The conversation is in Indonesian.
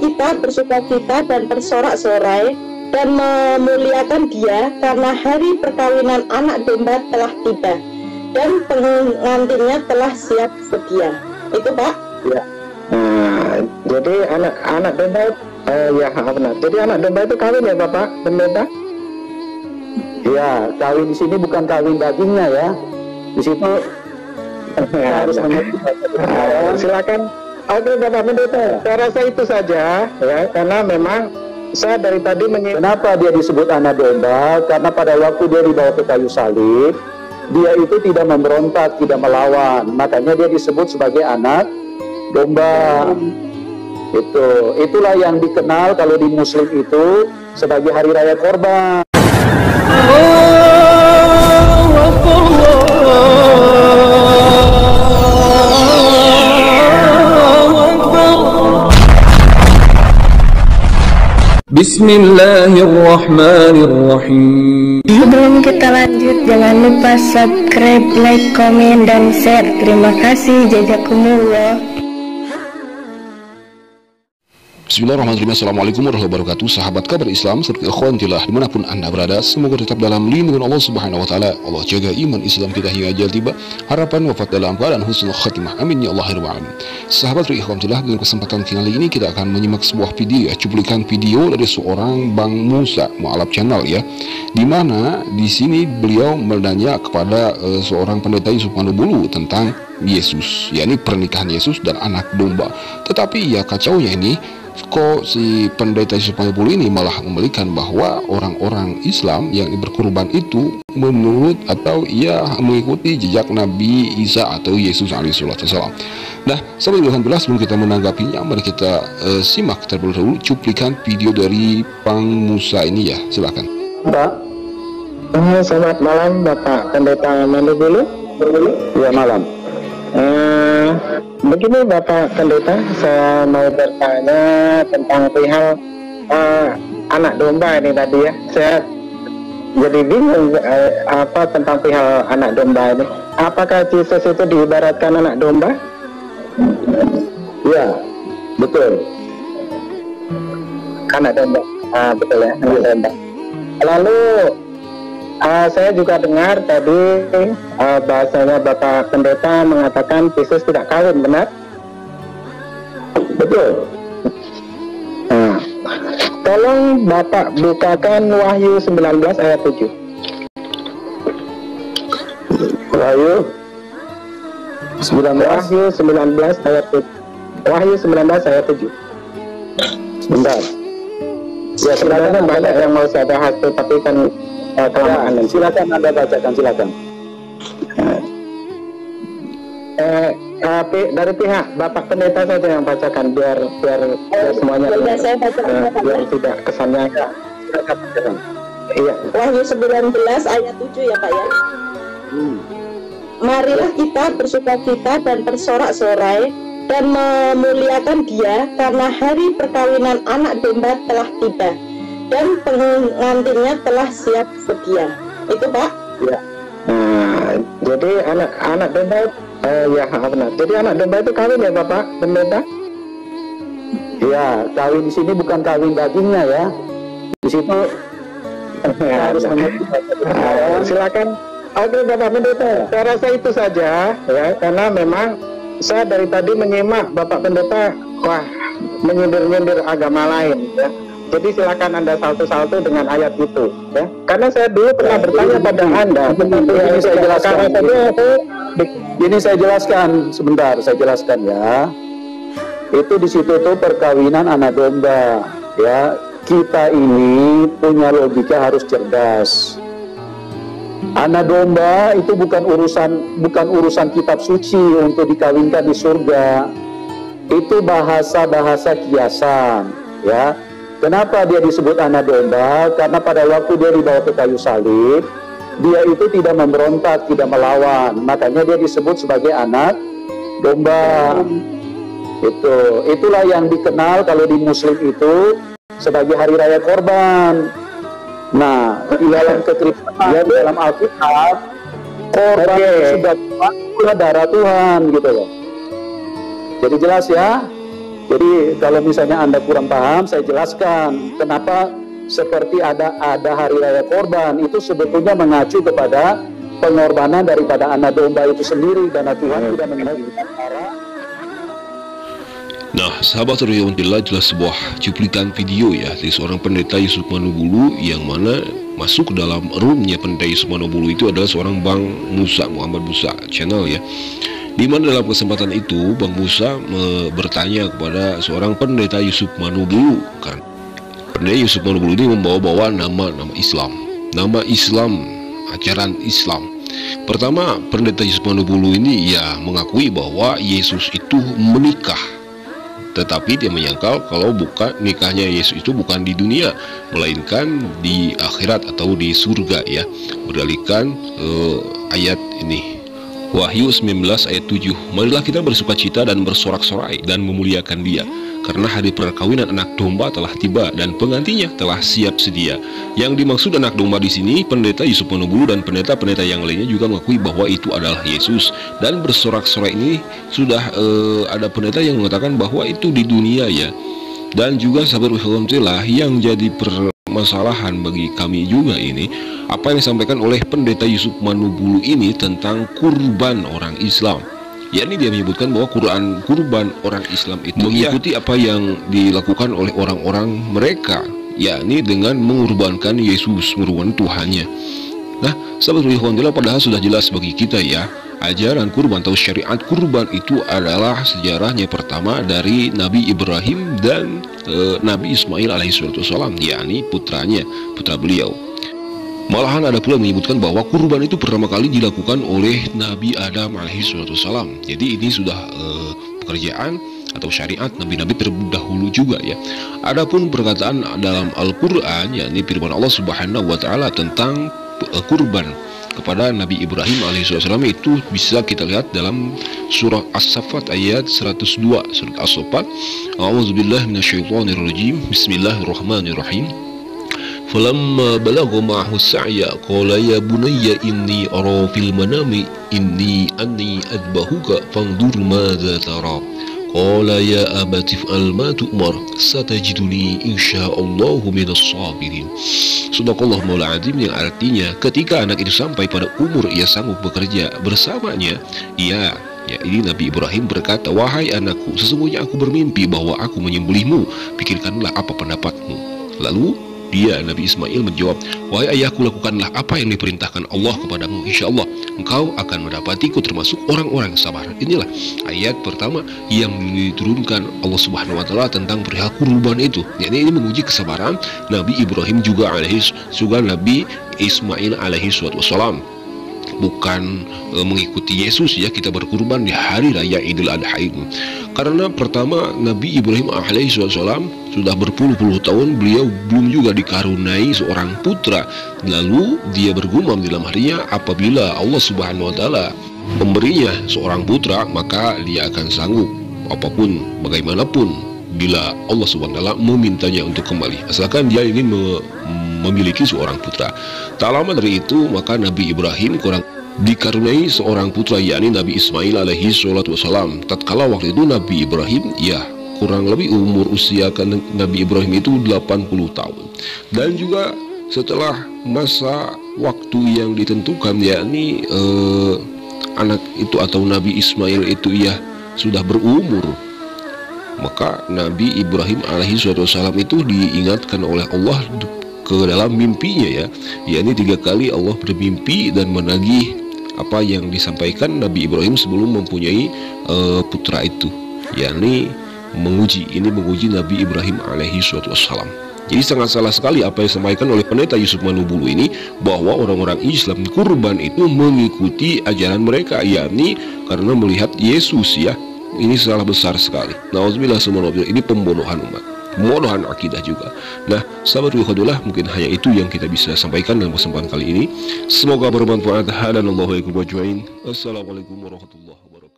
kita bersukacita dan bersorak-sorai dan memuliakan Dia karena hari perkawinan anak domba telah tiba dan pengantinnya telah siap sedia. Itu Pak. Ya. Nah, jadi anak domba ya benar. Jadi anak domba itu kawin ya Bapak Pendeta? Ya, kawin di sini bukan kawin dagingnya ya. Di situ harus silakan. Oke Bapak Pendeta, saya rasa itu saja ya, karena memang saya dari tadi kenapa dia disebut anak domba? Karena pada waktu dia dibawa ke kayu salib, dia itu tidak memberontak, tidak melawan. Makanya dia disebut sebagai anak domba. Itulah yang dikenal kalau di Muslim itu sebagai hari raya korban. Bismillahirrahmanirrahim. Sebelum kita lanjut, jangan lupa subscribe, like, komen, dan share. Terima kasih. Jazakumullah. Bismillahirrahmanirrahim. Assalamualaikum warahmatullahi wabarakatuh. Sahabat kabar Islam serta ikhwanillah dimanapun anda berada, semoga tetap dalam lindungan Allah subhanahu wa ta'ala. Allah jaga iman Islam kita hingga ajal tiba, harapan wafat dalam keadaan husnul khatimah, amin ya Allah ya rabbal alamin. Sahabat serta ikhwanillah, dalam kesempatan kali ini kita akan menyimak sebuah video, cuplikan video dari seorang Bang Musa Mu'alaf channel ya, dimana di sini beliau menanya kepada seorang pendeta Yusuf Mandobulu tentang Yesus, yakni pernikahan Yesus dan anak domba. Tetapi ya kacaunya ini, kok si pendeta Yusuf Mandobulu ini malah membelikan bahwa orang-orang Islam yang berkorban itu menurut atau ia mengikuti jejak Nabi Isa atau Yesus alaihissalam. Nah, sahabat jelas sebelum kita menanggapinya, mari kita simak terlebih dahulu cuplikan video dari Bang Musa ini ya, silakan. Pak. Selamat malam Bapak Pendeta Mandobulu. Ya, malam. Begini Bapak Pendeta, saya mau bertanya tentang perihal anak domba ini tadi ya. Saya jadi bingung apa tentang perihal anak domba ini. Apakah Yesus itu diibaratkan anak domba? Ya, betul. Anak domba. Betul ya, anak domba. Lalu saya juga dengar tadi bahasanya Bapak Pendeta mengatakan Yesus tidak kawin, benar? Betul. Nah, tolong Bapak bukakan Wahyu 19 ayat 7. Wahyu 19. Wahyu 19 ayat 7. Wahyu 19 ayat 7. Sebentar. Ya, sebenarnya banyak yang mau saya bahas tapi kan kelamaan. Ya, silakan Anda bacakan, silakan. Dari pihak Bapak Pendeta saja yang bacakan biar semuanya biar tidak kesannya. Iya. Wahyu 19 ayat 7 ya Pak ya. Marilah kita bersukacita dan bersorak-sorai dan memuliakan Dia karena hari perkawinan anak domba telah tiba dan pengantinnya telah siap sedia. Itu Pak. Ya. Nah, jadi anak domba ya benar. Jadi anak domba itu kawin ya Bapak Pendeta? Ya, kawin di sini bukan kawin dagingnya ya. Di situ harus silakan. Oke Bapak Pendeta, saya rasa itu saja ya, karena memang saya dari tadi menyimak Bapak Pendeta menyindir-nyindir agama lain ya. Jadi silakan Anda salto-salto dengan ayat itu ya. Karena saya dulu pernah bertanya pada Anda tentang ini saya jelaskan. Ini saya jelaskan sebentar, saya jelaskan ya. Itu di situ tuh perkawinan anak domba ya. Kita ini punya logika harus cerdas. Anak domba itu bukan urusan kitab suci untuk dikawinkan di surga. Itu bahasa kiasan ya. Kenapa dia disebut anak domba? Karena pada waktu dia dibawa ke kayu salib, dia itu tidak memberontak, tidak melawan. Makanya dia disebut sebagai anak domba. Itulah yang dikenal kalau di Muslim itu sebagai hari raya korban. Nah, di dalam kekristenan, di dalam Alkitab, korban sudah darah Tuhan gitu loh. Jadi jelas ya. Jadi kalau misalnya Anda kurang paham, saya jelaskan kenapa seperti ada hari raya korban, itu sebetulnya mengacu kepada pengorbanan daripada anak domba itu sendiri, karena Tuhan tidak menginginkan arah. Nah, sahabat Riyawantila, jelas sebuah cuplikan video ya dari seorang pendeta Yusuf Manobulu, yang mana masuk ke dalam roomnya pendeta Yusuf Manobulu itu adalah seorang Bang Musa, Muhammad Musa channel ya. Dimana dalam kesempatan itu Bang Musa bertanya kepada seorang pendeta Yusuf Manobulu, kan pendeta Yusuf Manobulu ini membawa-bawa nama Islam, ajaran Islam. Pertama, pendeta Yusuf Manobulu ini ya mengakui bahwa Yesus itu menikah, tetapi dia menyangkal kalau bukan nikahnya Yesus itu bukan di dunia, melainkan di akhirat atau di surga ya. Berdalilkan ayat ini, Wahyu 19 ayat 7, marilah kita bersukacita dan bersorak-sorai dan memuliakan Dia, karena hari perkawinan anak domba telah tiba dan pengantinnya telah siap sedia. Yang dimaksud anak domba di sini, pendeta Yusuf Manobulu dan pendeta-pendeta yang lainnya juga mengakui bahwa itu adalah Yesus. Dan bersorak-sorai ini sudah ada pendeta yang mengatakan bahwa itu di dunia ya. Dan juga sahabat Alhamdulillah, yang jadi permasalahan bagi kami juga ini, apa yang disampaikan oleh pendeta Yusuf Manobulu ini tentang kurban orang Islam. yakni dia menyebutkan bahwa kurban orang Islam itu mengikuti apa yang dilakukan oleh orang-orang mereka, yakni dengan mengorbankan Yesus, mengorbankan Tuhannya. Nah, sahabat Alhamdulillah, padahal sudah jelas bagi kita ya, ajaran kurban atau syariat kurban itu adalah sejarahnya pertama dari Nabi Ibrahim dan Nabi Ismail alaihissalam, yakni putra beliau. Malahan ada pula menyebutkan bahwa kurban itu pertama kali dilakukan oleh Nabi Adam alaihissalam. Jadi ini sudah pekerjaan atau syariat nabi-nabi terdahulu juga ya. Adapun perkataan dalam Al-Quran, yakni firman Allah Subhanahu wa Ta'ala tentang kurban kepada Nabi Ibrahim alaihissalam, itu bisa kita lihat dalam surah As-Saffat ayat 102. Surah As-Saffat, A'udzubillahi minasyaitonirrajim, Bismillahirrahmanirrahim. Falamma balagha ma'ahu as-sa'ya qala ya bunayya inni ara fil manami anni adbahuka fanzur madza tara. Qala ya abati fa'al ma tu'mar satajiduni insyaallahu minas sabirin. Sadaqallahu maula azim, yang artinya ketika anak itu sampai pada umur ia sanggup bekerja bersamanya, ya ini Nabi Ibrahim berkata, wahai anakku, sesungguhnya aku bermimpi bahwa aku menyembelihmu, pikirkanlah apa pendapatmu. Lalu dia, Nabi Ismail, menjawab, wahai ayahku, lakukanlah apa yang diperintahkan Allah kepadamu, insyaallah engkau akan mendapatiku termasuk orang-orang sabar. Inilah ayat pertama yang diturunkan Allah Subhanahu wa Ta'ala tentang perihal kurban itu, yakni ini menguji kesabaran Nabi Ibrahim juga Nabi Ismail alaihissalam. Bukan mengikuti Yesus ya, kita berkurban di hari raya Idul Adha itu. Karena pertama, Nabi Ibrahim alaihissalam sudah berpuluh-puluh tahun beliau belum juga dikaruniai seorang putra. Lalu dia bergumam dalam harinya, apabila Allah Subhanahu wa Ta'ala memberinya seorang putra, maka dia akan sanggup apapun bagaimanapun bila Allah Subhanahu wa Ta'ala memintanya untuk kembali, asalkan dia ingin memiliki seorang putra. Tak lama dari itu, maka Nabi Ibrahim kurang dikaruniai seorang putra, yakni Nabi Ismail alaihissalam. Tatkala waktu itu Nabi Ibrahim ya kurang lebih umur usia Nabi Ibrahim itu 80 tahun. Dan juga setelah masa waktu yang ditentukan, yakni anak itu atau Nabi Ismail itu ya sudah berumur, maka Nabi Ibrahim alaihissalam itu diingatkan oleh Allah ke dalam mimpinya ya, yakni 3 kali Allah bermimpi dan menagih apa yang disampaikan Nabi Ibrahim sebelum mempunyai putra itu, yakni menguji Nabi Ibrahim alaihissalam. Jadi sangat salah sekali apa yang disampaikan oleh pendeta Yusuf Manobulu ini, bahwa orang-orang Islam kurban itu mengikuti ajaran mereka, yakni karena melihat Yesus ya. Ini salah besar sekali. Nauzubillah, ini pembodohan umat, pembodohan akidah juga. Nah, sahabat Alhamdulillah, mungkin hanya itu yang kita bisa sampaikan dalam kesempatan kali ini. Semoga bermanfaat. Hadanallahu wa iyyakum ajmain. Assalamualaikum warahmatullahi wabarakatuh.